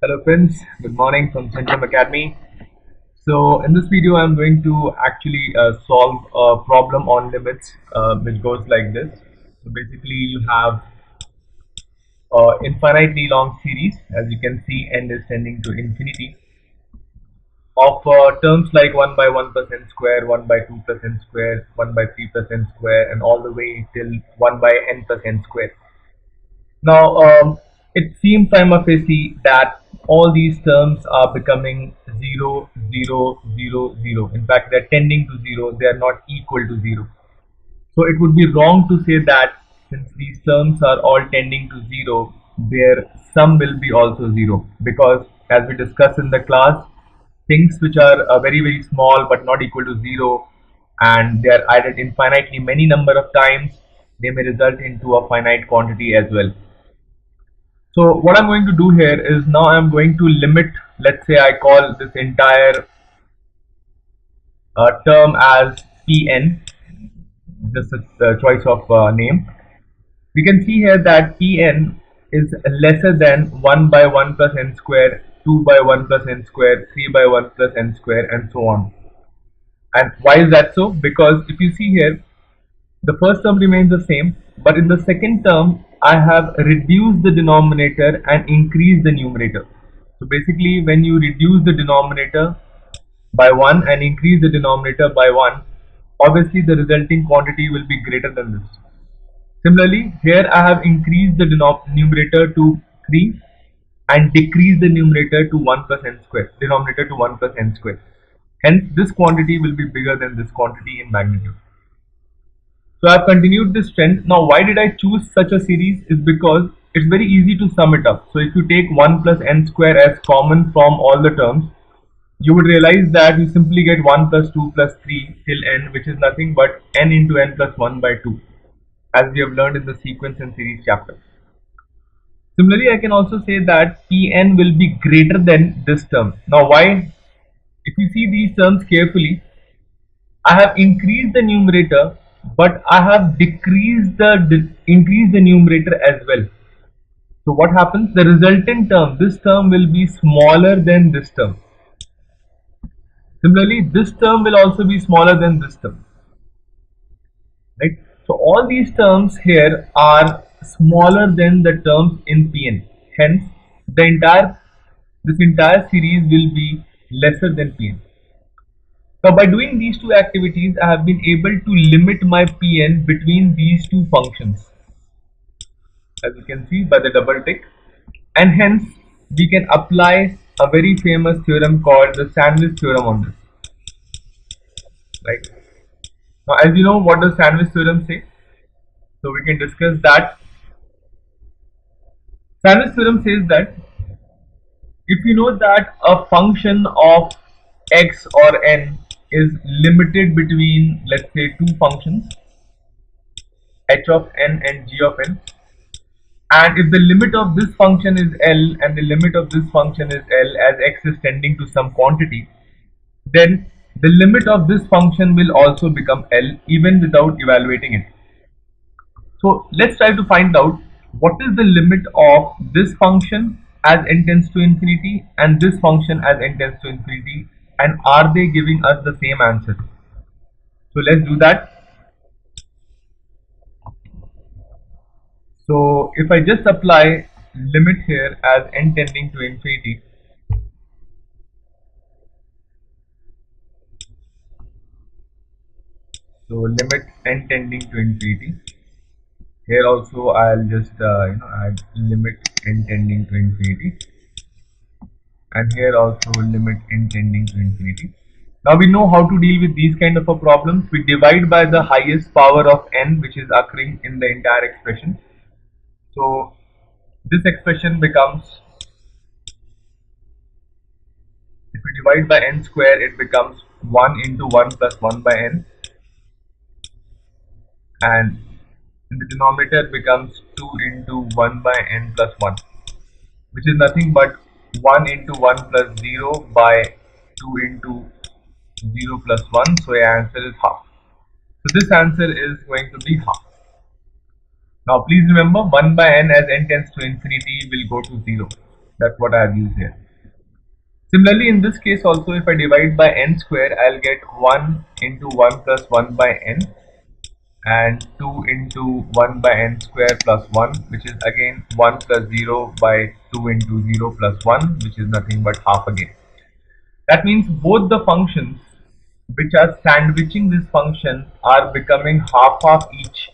Hello friends, good morning from Centrum Academy. So in this video I'm going to actually solve a problem on limits which goes like this. So basically you have infinitely long series, as you can see n is tending to infinity, of terms like 1 by 1% square, 1 by 2% square, 1 by 3% square, and all the way till 1 by n% square. Now, it seems prima facie that all these terms are becoming 0, 0, 0, 0. In fact, they're tending to 0, they are not equal to 0. So it would be wrong to say that since these terms are all tending to 0, their sum will be also 0. Because as we discussed in the class, things which are very, very small but not equal to 0, and they are added infinitely many number of times, they may result into a finite quantity as well. So what I'm going to do here is now I'm going to limit, let's say I call this entire term as Pn, this is the choice of name. We can see here that Pn is lesser than 1 by 1 plus n square, 2 by 1 plus n square, 3 by 1 plus n square, and so on. And why is that so? Because if you see here, the first term remains the same, but in the second term, I have reduced the denominator and increased the numerator. So basically, when you reduce the denominator by 1 and increase the denominator by 1, obviously the resulting quantity will be greater than this. Similarly, here I have increased the numerator to 3 and decreased the numerator to 1 plus n square, denominator to 1 plus n square. Hence, this quantity will be bigger than this quantity in magnitude. So I've continued this trend. Now why did I choose such a series is because it's very easy to sum it up. So if you take 1 plus n square as common from all the terms, you would realize that you simply get 1 plus 2 plus 3 till n, which is nothing but n into n plus 1 by 2, as we have learned in the sequence and series chapter. Similarly, I can also say that Pn will be greater than this term. Now why? If you see these terms carefully, I have increased the numerator, but I have increased the numerator as well. So what happens? The resultant term, this term will be smaller than this term. Similarly, this term will also be smaller than this term. Right? So all these terms here are smaller than the terms in Pn. Hence, this entire series will be lesser than Pn. Now by doing these two activities, I have been able to limit my Pn between these two functions, as you can see by the double tick, and hence we can apply a very famous theorem called the sandwich theorem on this. Right? Now as you know, what does sandwich theorem say? So we can discuss that. Sandwich theorem says that if you know that a function of x or n is limited between, let's say, two functions, h of n and g of n, and if the limit of this function is L and the limit of this function is L as x is tending to some quantity, then the limit of this function will also become L even without evaluating it. So let's try to find out what is the limit of this function as n tends to infinity and this function as n tends to infinity, and are they giving us the same answer? So let's do that. So if I just apply limit here as n tending to infinity, so limit n tending to infinity, here also I'll just add limit n tending to infinity, and here also limit n tending to infinity. Now we know how to deal with these kind of a problems. We divide by the highest power of n which is occurring in the entire expression. So this expression becomes, if we divide by n square, it becomes 1 into 1 plus 1 by n, and in the denominator becomes 2 into 1 by n plus 1, which is nothing but 1 into 1 plus 0 by 2 into 0 plus 1, so your answer is half. So this answer is going to be half. Now please remember, 1 by n as n tends to infinity will go to 0. That's what I have used here. Similarly, in this case also, if I divide by n square, I'll get 1 into 1 plus 1 by n, and 2 into 1 by n square plus 1, which is again 1 plus 0 by 2 into 0 plus 1, which is nothing but half again. That means both the functions which are sandwiching this function are becoming half each.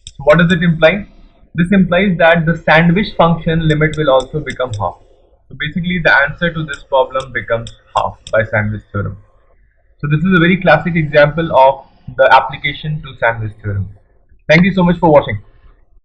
So what does it imply? This implies that the sandwich function limit will also become half. So basically the answer to this problem becomes half by sandwich theorem. So this is a very classic example of the application to sandwich theorem. Thank you so much for watching.